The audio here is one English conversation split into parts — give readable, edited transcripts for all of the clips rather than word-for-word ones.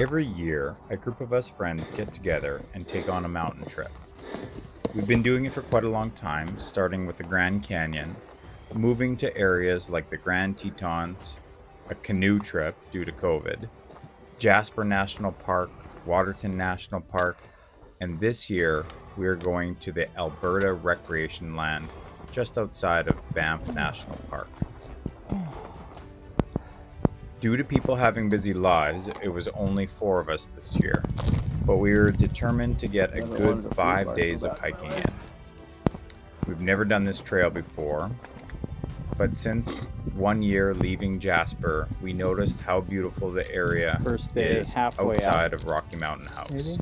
Every year, a group of us friends get together and take on a mountain trip. We've been doing it for quite a long time, starting with the Grand Canyon, moving to areas like the Grand Tetons, a canoe trip due to COVID, Jasper National Park, Waterton National Park, and this year we are going to the Alberta Recreation Land just outside of Banff National Park. Due to people having busy lives, it was only 4 of us this year, but we were determined to get a good 5 days of hiking in. We've never done this trail before, but since 1 year leaving Jasper, we noticed how beautiful the area is outside of Rocky Mountain House. Maybe?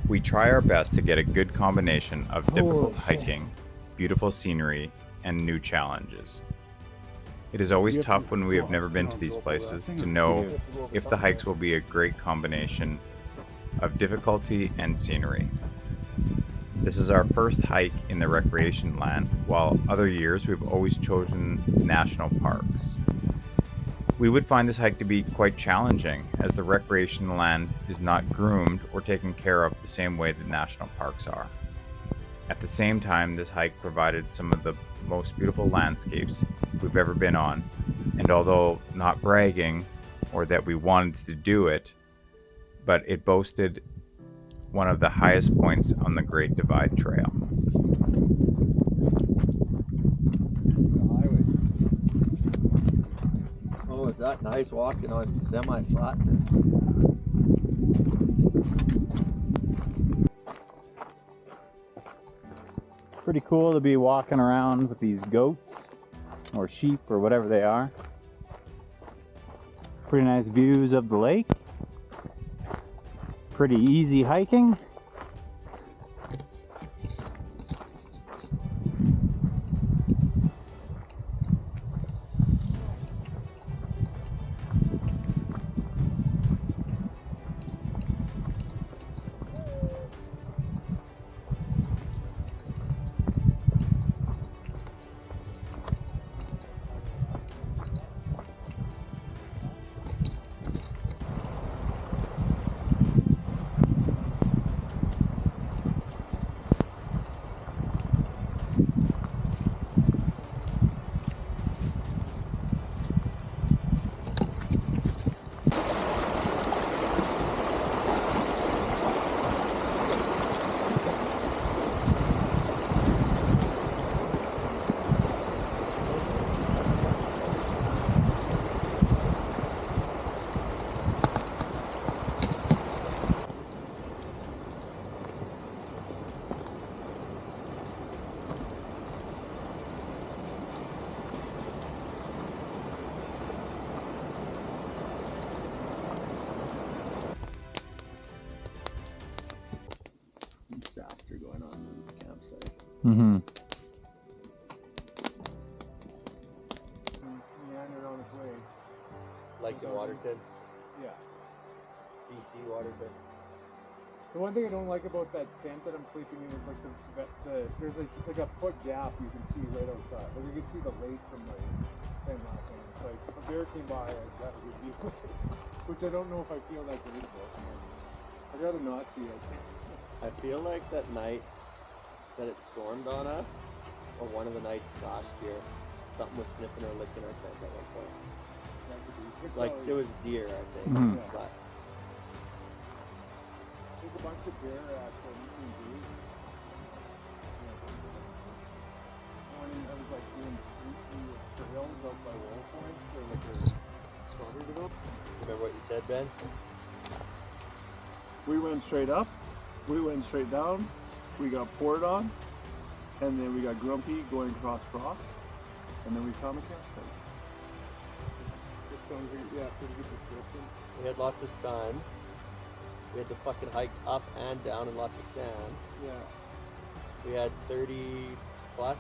We try our best to get a good combination of difficult hiking, beautiful scenery, and new challenges. It is always tough when we have never been to these places to know if the hikes will be a great combination of difficulty and scenery. This is our first hike in the recreation land, while other years we've always chosen national parks. We would find this hike to be quite challenging, as the recreation land is not groomed or taken care of the same way that national parks are. At the same time, this hike provided some of the most beautiful landscapes we've ever been on, and although not bragging or that we wanted to do it, but it boasted one of the highest points on the Great Divide Trail. Oh, is that nice walking on semi-flatness? Pretty cool to be walking around with these goats or sheep or whatever they are. Pretty nice views of the lake. Pretty easy hiking. Disaster going on in the campsite. Mm-hmm. Meandered on its way. Like in Waterton? Yeah. BC Waterton. The one thing I don't like about that tent that I'm sleeping in is like there's like a foot gap you can see right outside. Like you can see the lake from the tent last night. It's like a bear came by, I got a good view of it, which I don't know if I feel like it is. I'd rather not see it. I feel like that night that it stormed on us, or one of the nights last year, something was sniffing or licking our tent at one point. Like it was deer, I think. Mhm. Yeah. But There's a bunch of bear at the Eastern Gate. Morning, I was like doing street view of trails out by Wall Point, where like the started it up. remember what you said, Ben? We went straight up, we went straight down, we got poured on, and then we got grumpy going across rock, and then we found the campsite. It sounds like, yeah, pretty good description. We had lots of sun. We had to fucking hike up and down in lots of sand. Yeah. We had 30 plus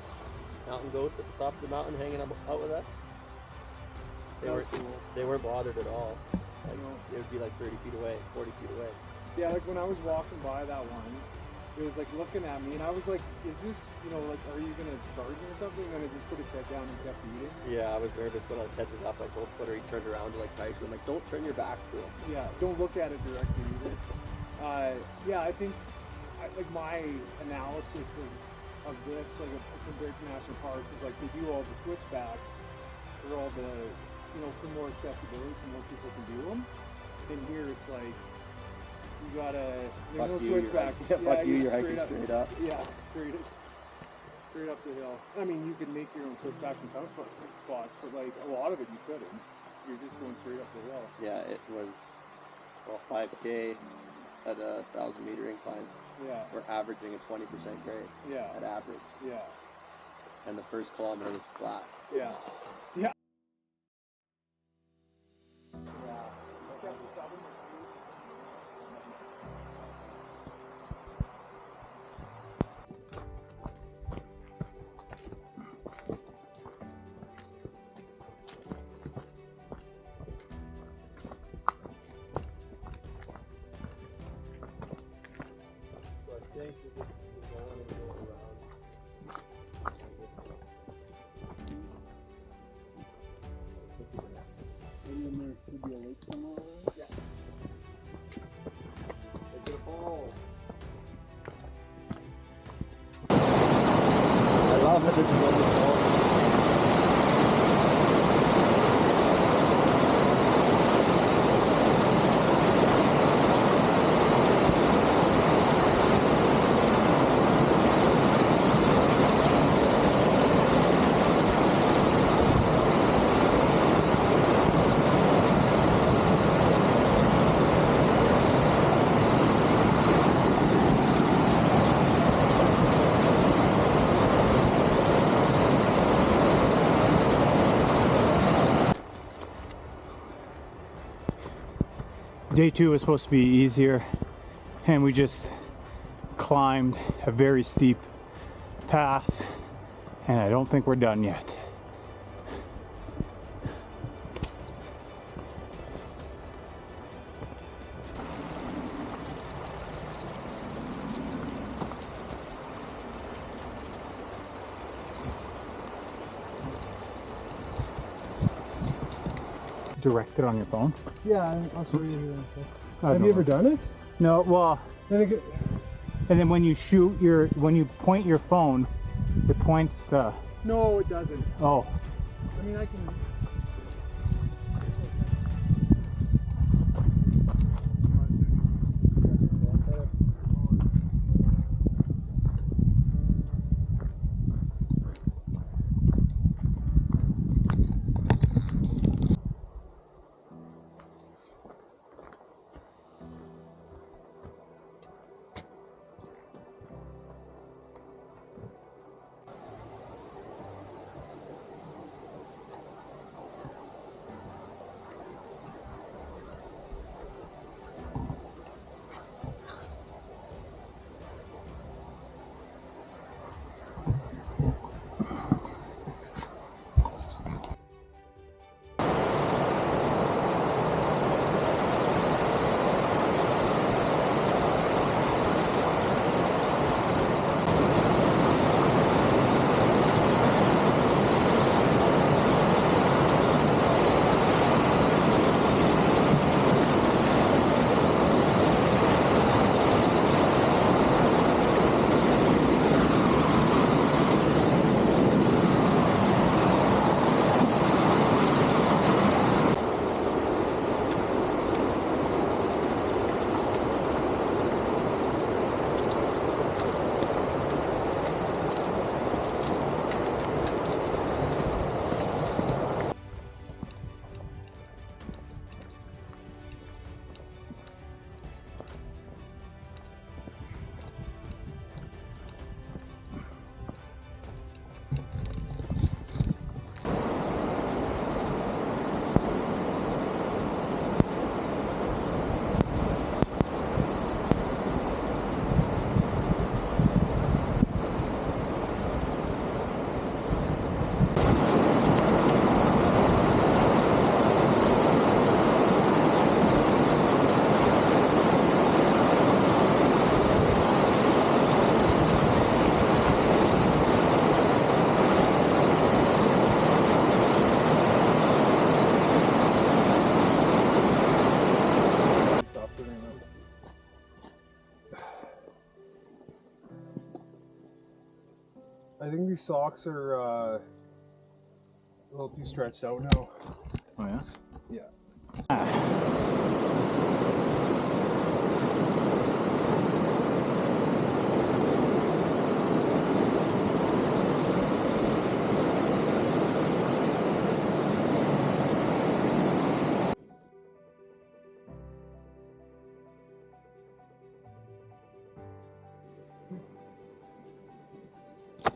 mountain goats at the top of the mountain hanging out with us. They weren't bothered at all. Like, it would be like 30 feet away, 40 feet away. Yeah, like when I was walking by that one, it was like looking at me, and I was like, "Is this, like, are you gonna charge me or something?" And then it just put its head down and kept eating. Yeah, I was nervous when I set this up. I told Footer, he turned around to like Tyson. I'm like, "Don't turn your back to him." Yeah, don't look at it directly either. Yeah, I think like my analysis of this, like compared to national parks, is like they do all the switchbacks for all the, for more accessibility, so more people can do them. And here it's like you gotta no switchbacks. Fuck you, you're hiking straight up. Yeah, straight up the hill. I mean, you can make your own switchbacks in some spots, but like a lot of it you couldn't. You're just going straight up the hill. Yeah, it was 5K at a 1,000-meter incline. Yeah. We're averaging a 20% grade. Yeah. At average. Yeah. And the first kilometer was flat. Yeah. Yeah. I love that this is on the wall. Day 2 was supposed to be easier, and we just climbed a very steep path, and I don't think we're done yet. Directed on your phone? Yeah, I'll show you. Have you ever done it? No, well, and then when you when you point your phone, it points the. No, it doesn't. Oh. I mean, I can. think these socks are a little too stretched out now. Oh yeah? Yeah.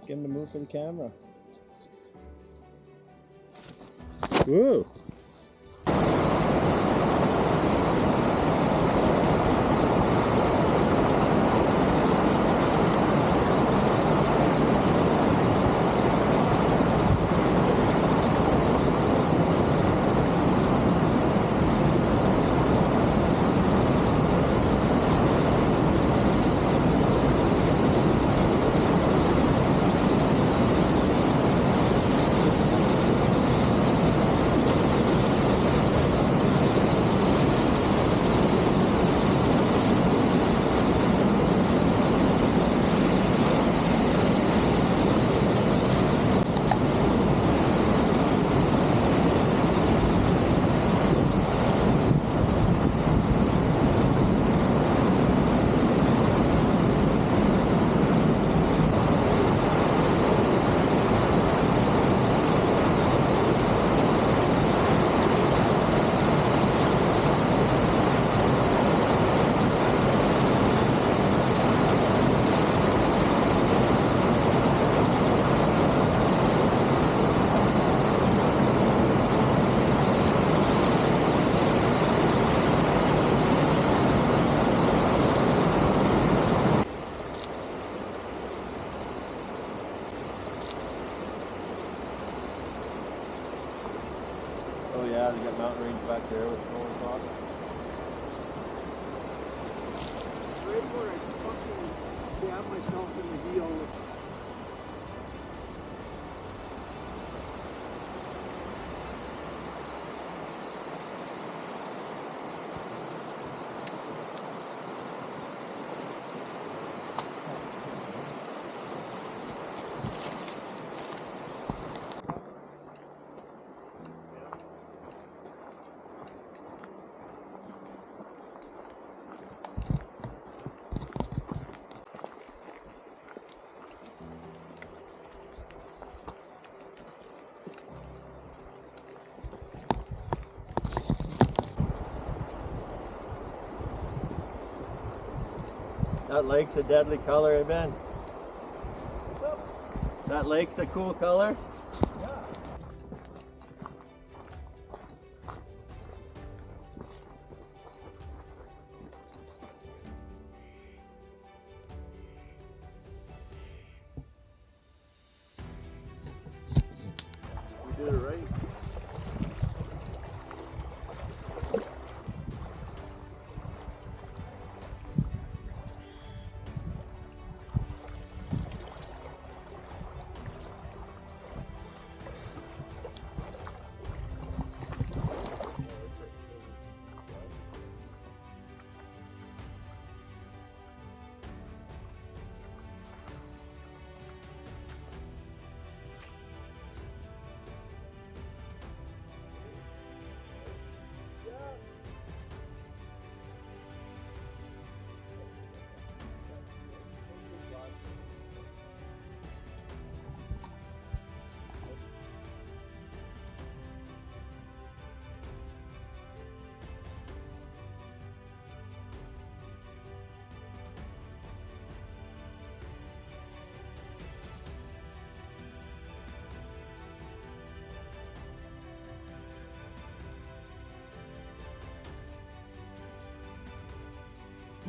Get him to move for the camera. Woo! Oh yeah, they got mountain range back there with KopinKop. Right where I fucking stabbed myself in the heel. That lake's a deadly color, eh, Ben? That lake's a cool color. We did it right.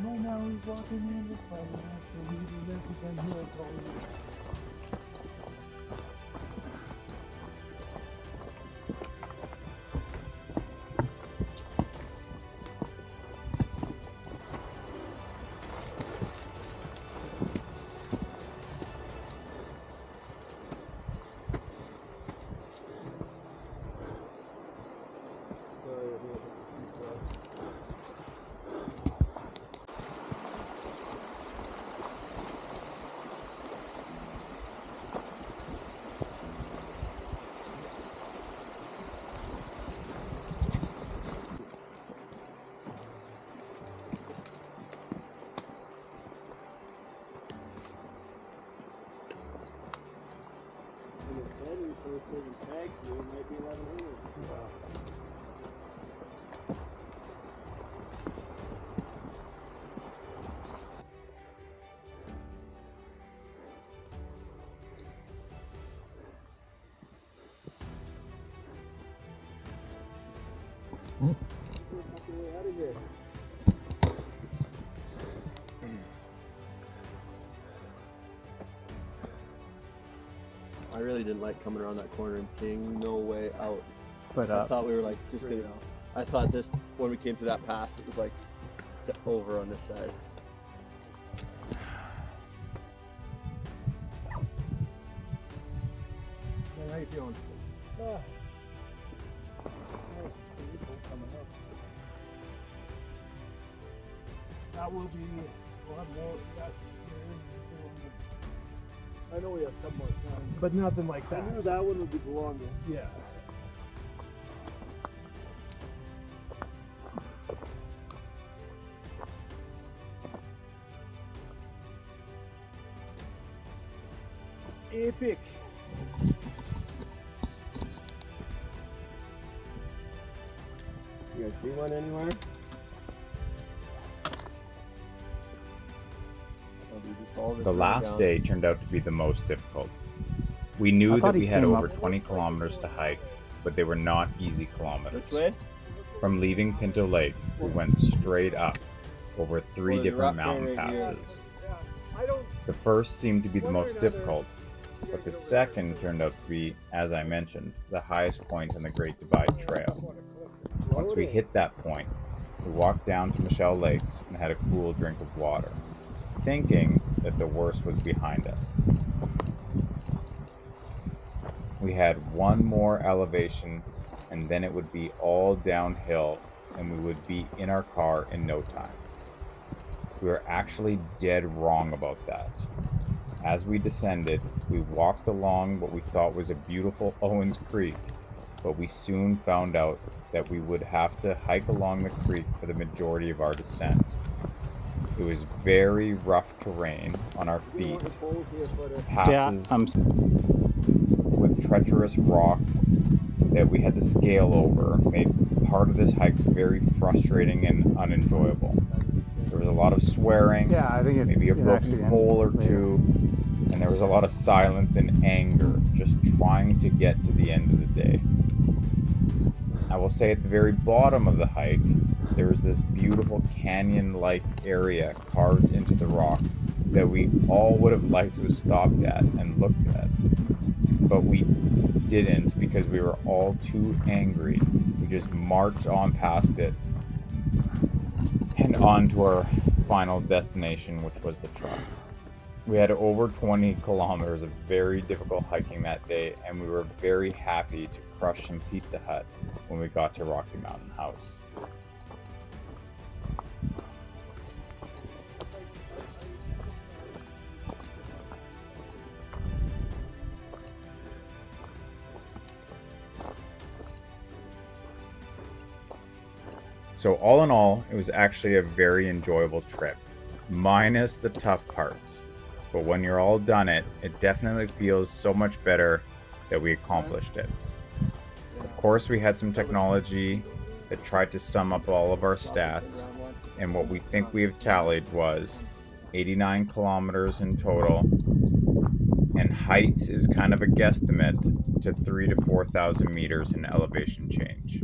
Right now he's walking in this way. So he's again here probably. I really didn't like coming around that corner and seeing no way out. But I thought we were like just gonna. I thought this when we came to that pass, it was like over on this side. How you feeling? That will be. We'll have more. I know we have a couple more times, but nothing like that. I knew that one would be the longest. Yeah. Epic. You guys see one anywhere? The last day turned out to be the most difficult. We knew that we had over 20 kilometers to hike, but they were not easy kilometers. Which way? From leaving Pinto Lake, we went straight up over 3 Well, different the rock mountain right here. passes. The first seemed to be the most difficult, but the second turned out to be, as I mentioned, the highest point on the Great Divide Trail. Once we hit that point, we walked down to Michelle Lakes and had a cool drink of water, thinking that the worst was behind us. We had one more elevation and then it would be all downhill and we would be in our car in no time. We were actually dead wrong about that. As we descended, we walked along what we thought was a beautiful Owens Creek, but we soon found out that we would have to hike along the creek for the majority of our descent. It was very rough terrain on our feet, passes with treacherous rock that we had to scale over made part of this hikes very frustrating and unenjoyable. There was a lot of swearing, yeah, I think maybe a broken pole or two, and there was a lot of silence and anger just trying to get to the end of the day. I will say at the very bottom of the hike, there was this beautiful canyon-like area carved into the rock that we all would have liked to have stopped at and looked at. But we didn't because we were all too angry. We just marched on past it and on to our final destination, which was the truck. We had over 20 kilometers of very difficult hiking that day, and we were very happy to crush some Pizza Hut when we got to Rocky Mountain House. So all in all, it was actually a very enjoyable trip, minus the tough parts. But when you're all done it definitely feels so much better that we accomplished it. Of course, we had some technology that tried to sum up all of our stats, and what we think we have tallied was 89 kilometers in total, and heights is kind of a guesstimate to 3,000 to 4,000 meters in elevation change.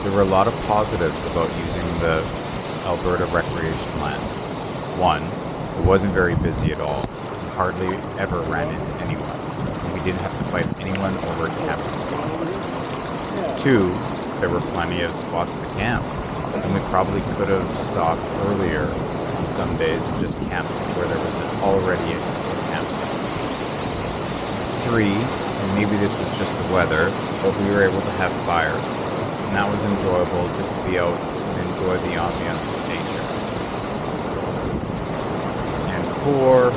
There were a lot of positives about using the Alberta Recreation Land. One, it wasn't very busy at all. We hardly ever ran into anyone, and we didn't have to fight anyone over a camping spot. Two, there were plenty of spots to camp, and we probably could have stopped earlier on some days and just camped where there was already some campsites. Three, and maybe this was just the weather, but we were able to have fires. And that was enjoyable just to be out and enjoy the ambiance of nature. And four,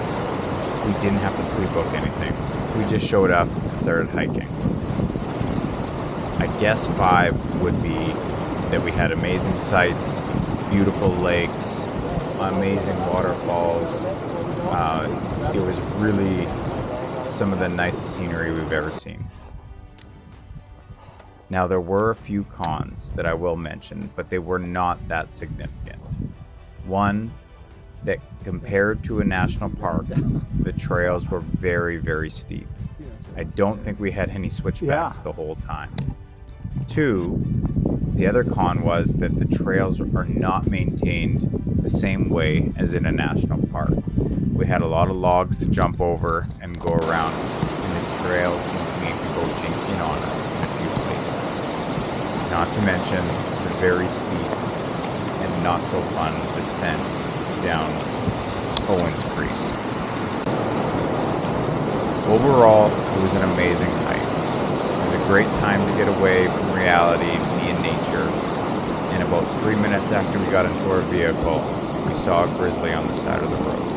we didn't have to pre-book anything. We just showed up and started hiking. I guess five would be that we had amazing sights, beautiful lakes, amazing waterfalls. It was really some of the nicest scenery we've ever seen. Now, there were a few cons that I will mention, but they were not that significant. One, that compared to a national park, the trails were very, very steep. I don't think we had any switchbacks the whole time. 2, the other con was that the trails are not maintained the same way as in a national park. We had a lot of logs to jump over and go around, and the trails seemed to be encroaching in on us in a few places. Not to mention the very steep and not so fun descent down Owens Creek. Overall, it was an amazing hike. It was a great time to get away from reality and be in nature. And about 3 minutes after we got into our vehicle, we saw a grizzly on the side of the road.